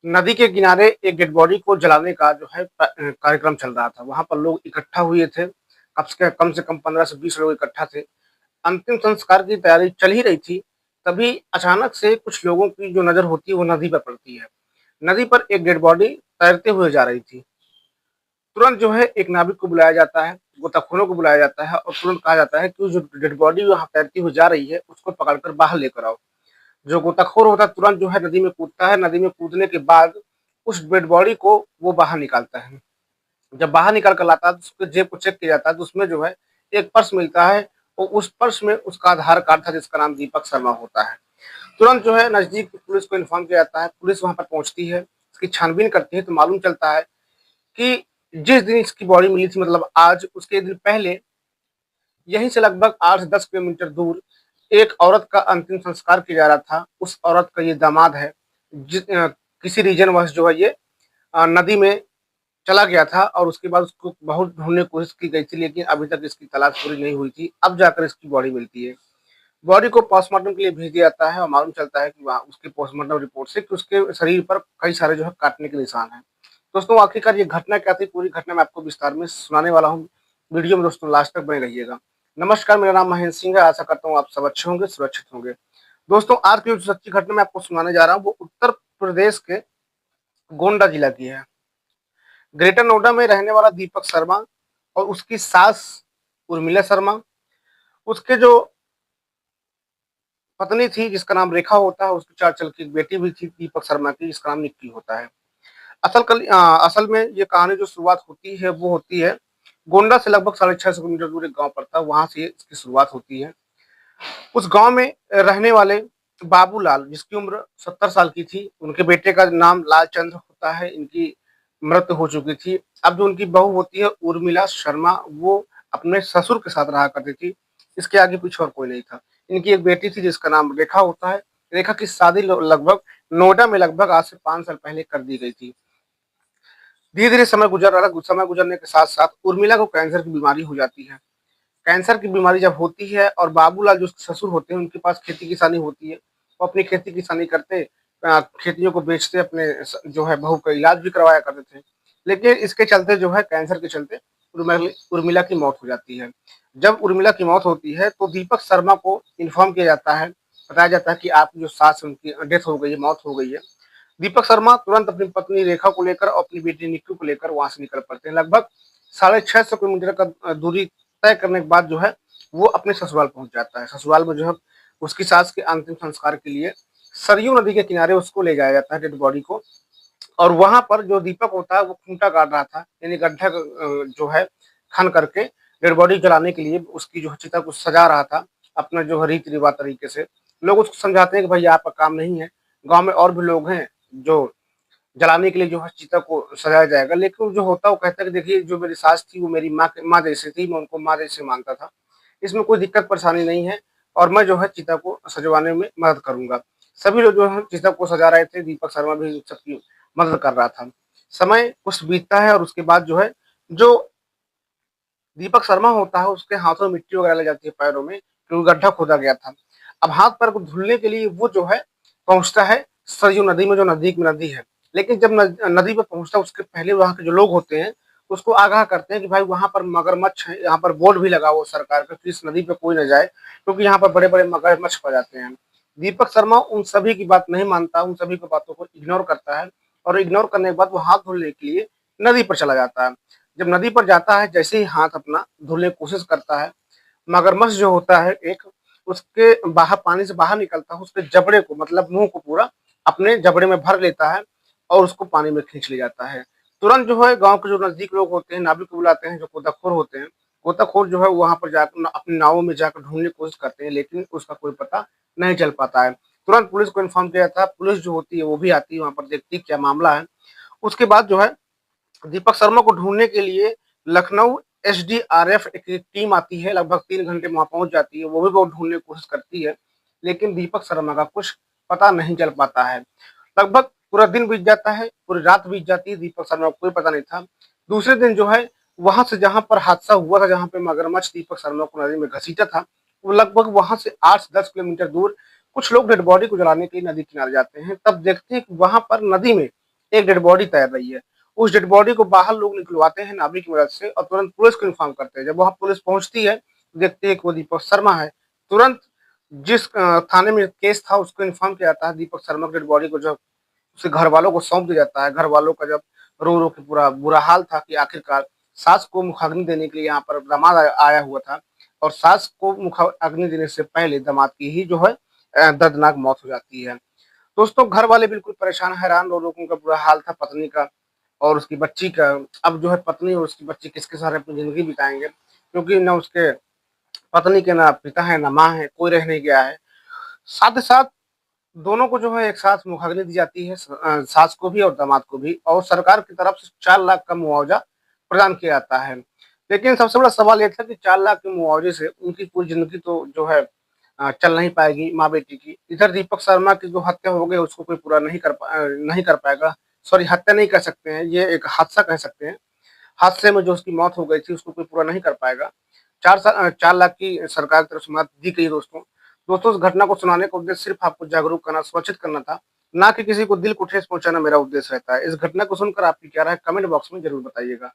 नदी के किनारे एक डेड बॉडी को जलाने का जो है कार्यक्रम चल रहा था। वहाँ पर लोग इकट्ठा हुए थे। कम से कम 15 से 20 लोग इकट्ठा थे। अंतिम संस्कार की तैयारी चल ही रही थी, तभी अचानक से कुछ लोगों की जो नज़र होती है वो नदी पर पड़ती है। नदी पर एक डेड बॉडी तैरते हुए जा रही थी। तुरंत जो है एक नाविक को बुलाया जाता है, गोताखोरों को बुलाया जाता है और तुरंत कहा जाता है कि वो जो डेड बॉडी वहाँ तैरती हुई जा रही है, उसको पकड़कर बाहर लेकर आओ। जो गोताखोर होता है तुरंत जो है नदी में कूदता है। नदी में कूदने के बाद उस डेड बॉडी को वो बाहर निकालता है। जब बाहर निकाल कर लाता है तो उसके जेब को चेक किया जाता है, तो उसमें जो है एक पर्स मिलता है और उस पर्स में उसका आधार कार्ड था जिसका नाम दीपक शर्मा होता है। तुरंत जो है नजदीक की पुलिस को इन्फॉर्म किया जाता है। पुलिस वहां पर पहुंचती है, इसकी छानबीन करती है तो मालूम चलता है कि जिस दिन इसकी बॉडी मिली थी, मतलब आज, उसके दिन पहले यहीं से लगभग 8 से 10 किलोमीटर दूर एक औरत का अंतिम संस्कार किया जा रहा था। उस औरत का ये दामाद है। किसी रीजन वश जो है ये नदी में चला गया था और उसके बाद उसको बहुत ढूंढने की कोशिश की गई थी, लेकिन अभी तक इसकी तलाश पूरी नहीं हुई थी। अब जाकर इसकी बॉडी मिलती है। बॉडी को पोस्टमार्टम के लिए भेज दिया जाता है और मालूम चलता है कि वहाँ उसके पोस्टमार्टम रिपोर्ट से कि उसके शरीर पर कई सारे जो है काटने के निशान हैं। दोस्तों, आखिरकार ये घटना क्या थी, पूरी घटना मैं आपको विस्तार में सुनाने वाला हूँ। वीडियो में दोस्तों लास्ट तक बने रहिएगा। नमस्कार, मेरा नाम महेंद्र सिंह है। आशा करता हूँ आप सब अच्छे होंगे, सुरक्षित होंगे। दोस्तों, आज की जो सच्ची घटना मैं आपको सुनाने जा रहा हूँ वो उत्तर प्रदेश के गोंडा जिला की है। ग्रेटर नोएडा में रहने वाला दीपक शर्मा और उसकी सास उर्मिला शर्मा, उसके जो पत्नी थी जिसका नाम रेखा होता है, उसकी 4 साल की एक बेटी भी थी दीपक शर्मा की, जिसका नाम निक्की होता है। असल में ये कहानी जो शुरुआत होती है वो होती है गोंडा से लगभग 650 किलोमीटर दूर एक गांव पड़ता है, वहां से इसकी शुरुआत होती है। उस गांव में रहने वाले बाबूलाल, जिसकी उम्र 70 साल की थी, उनके बेटे का नाम लालचंद्र होता है। इनकी मृत्यु हो चुकी थी। अब जो उनकी बहू होती है उर्मिला शर्मा, वो अपने ससुर के साथ रहा करती थी। इसके आगे पीछे और कोई नहीं था। इनकी एक बेटी थी जिसका नाम रेखा होता है। रेखा की शादी लगभग नोएडा में लगभग आज से 5 साल पहले कर दी गई थी। धीरे धीरे समय गुजर रहा था। समय गुजरने के साथ साथ उर्मिला को कैंसर की बीमारी हो जाती है। कैंसर की बीमारी जब होती है और बाबूलाल जो उसके ससुर होते हैं उनके पास खेती किसानी होती है, वो अपनी खेती किसानी करते, खेतियों को बेचते, अपने जो है बहू का इलाज भी करवाया करते थे। लेकिन इसके चलते जो है कैंसर के चलते उर्मिला की मौत हो जाती है। जब उर्मिला की मौत होती है तो दीपक शर्मा को इन्फॉर्म किया जाता है, बताया जाता है कि आपकी जो सास उनकी डेथ हो गई है, मौत हो गई है। दीपक शर्मा तुरंत अपनी पत्नी रेखा को लेकर और अपनी बेटी निक्की को लेकर वहां से निकल पड़ते हैं। लगभग 650 किलोमीटर का दूरी तय करने के बाद जो है वो अपने ससुराल पहुंच जाता है। ससुराल में जो है उसकी सास के अंतिम संस्कार के लिए सरयू नदी के किनारे उसको ले जाया जाता है, डेड बॉडी को। और वहां पर जो दीपक होता है वो खूंटा गाड़ रहा था, यानी गड्ढा जो है खन करके डेड बॉडी जलाने के लिए उसकी जो चिता को सजा रहा था अपना जो रीति रिवाज तरीके से। लोग उसको समझाते हैं कि भाई आपका काम नहीं है, गांव में और भी लोग हैं जो जलाने के लिए जो है चिता को सजाया जाएगा। लेकिन जो होता है वो कहता है कि देखिए, जो मेरी सास थी वो मेरी माँ जैसी थी, मैं उनको माँ जैसे मानता था, इसमें कोई दिक्कत परेशानी नहीं है और मैं जो है चिता को सजवाने में मदद करूंगा। सभी लोग जो है चिता को सजा रहे थे, दीपक शर्मा भी सबकी मदद कर रहा था। समय कुछ बीतता है और उसके बाद जो है जो दीपक शर्मा होता है उसके हाथों में मिट्टी वगैरह लग जाती है, पैरों में, क्योंकि गड्ढा खोदा गया था। अब हाथ पैर को धुलने के लिए वो जो है पहुंचता है सरयू नदी में, जो नजदीक में नदी है। लेकिन जब नदी पर पहुंचता है उसके पहले वहां के जो लोग होते हैं उसको आगाह करते हैं कि भाई वहां पर मगरमच्छ है, यहाँ पर बोर्ड भी लगा हुआ सरकार का कि इस नदी पे कोई न जाए, क्योंकि यहाँ पर बड़े बड़े मगरमच्छ पा जाते हैं। दीपक शर्मा उन सभी की बात नहीं मानता, उन सभी की बातों को इग्नोर करता है और इग्नोर करने के बाद वो हाथ धुलने के लिए नदी पर चला जाता है। जब नदी पर जाता है, जैसे ही हाथ अपना धुलने की कोशिश करता है, मगरमच्छ जो होता है एक, उसके बाहर पानी से बाहर निकलता है, उसके जबड़े को, मतलब मुंह को पूरा अपने जबड़े में भर लेता है और उसको पानी में खींच ले जाता है। तुरंत जो है गांव के जो नजदीक लोग होते हैं नाविक को बुलाते हैं, जो गोताखोर होते हैं। गोताखोर जो है वहां पर जाकर अपनी नावों में जाकर ढूंढने की कोशिश करते हैं, लेकिन उसका कोई पता नहीं चल पाता है। तुरंत पुलिस को इन्फॉर्म किया जाता है। पुलिस जो होती है वो भी आती है वहां पर, देखती है क्या मामला है। उसके बाद जो है दीपक शर्मा को ढूंढने के लिए लखनऊ एसडीआरएफ एक टीम आती है, लगभग 3 घंटे वहां पहुंच जाती है। वो भी बहुत ढूंढने की कोशिश करती है, लेकिन दीपक शर्मा का कुछ पता नहीं चल पाता है। लगभग पूरा दिन बीत जाता है, पूरी रात बीत जाती है, दीपक शर्मा को कोई पता नहीं था। दूसरे दिन जो है वहां से जहां पर हादसा हुआ था, जहां पे मगरमच्छ दीपक शर्मा को नदी में घसीटा था, वो लगभग वहां से 8 से 10 किलोमीटर दूर कुछ लोग डेड बॉडी को जलाने के लिए नदी किनारे जाते हैं। तब देखते हैं कि वहां पर नदी में एक डेड बॉडी तैर रही है। उस डेड बॉडी को बाहर लोग निकलवाते हैं नावी की मदद से और तुरंत पुलिस को इन्फॉर्म करते हैं। जब वहाँ पुलिस पहुँचती है, देखती है कि वो दीपक शर्मा है। तुरंत जिस थाने में केस था उसको इन्फॉर्म किया जाता है। दीपक शर्मा की डेड बॉडी को जब उसके घर वालों को सौंप दिया जाता है। घर वालों का जब रो रो के पूरा बुरा हाल था कि आखिरकार सास को मुखाग्नि देने के लिए यहाँ पर दामाद आया हुआ था और सास को मुखाग्नि देने से पहले दामाद की ही जो है दर्दनाक मौत हो जाती है। दोस्तों घर वाले बिल्कुल परेशान हैरान, रो रो के उनका बुरा हाल था पत्नी का और उसकी बच्ची का। अब जो है पत्नी और उसकी बच्ची किसके सहारे अपनी जिंदगी बिताएंगे, क्योंकि न उसके पत्नी के ना पिता है ना माँ है, कोई रह नहीं गया है। साथ ही साथ दोनों को जो है एक साथ मुखाग्नि दी जाती है, सास को भी और दामाद को भी, और सरकार की तरफ से 4 लाख का मुआवजा प्रदान किया जाता है। लेकिन सबसे बड़ा सवाल ये था कि 4 लाख के मुआवजे से उनकी पूरी ज़िंदगी तो जो है चल नहीं पाएगी माँ-बेटी की। इधर दीपक शर्मा की जो हत्या हो गई उसको कोई पूरा नहीं कर पाएगा। सॉरी, हत्या नहीं कह सकते हैं, ये एक हादसा कह सकते हैं। हादसे में जो उसकी मौत हो गई थी उसको कोई पूरा नहीं कर पाएगा। 4 लाख की सरकार की तरफ से मदद दी गई दोस्तों। दोस्तों इस घटना को सुनाने का उद्देश्य सिर्फ आपको जागरूक करना, सूचित करना था, ना कि किसी को दिल को ठेस पहुँचाना मेरा उद्देश्य रहता है। इस घटना को सुनकर आपकी क्या राय है कमेंट बॉक्स में ज़रूर बताइएगा।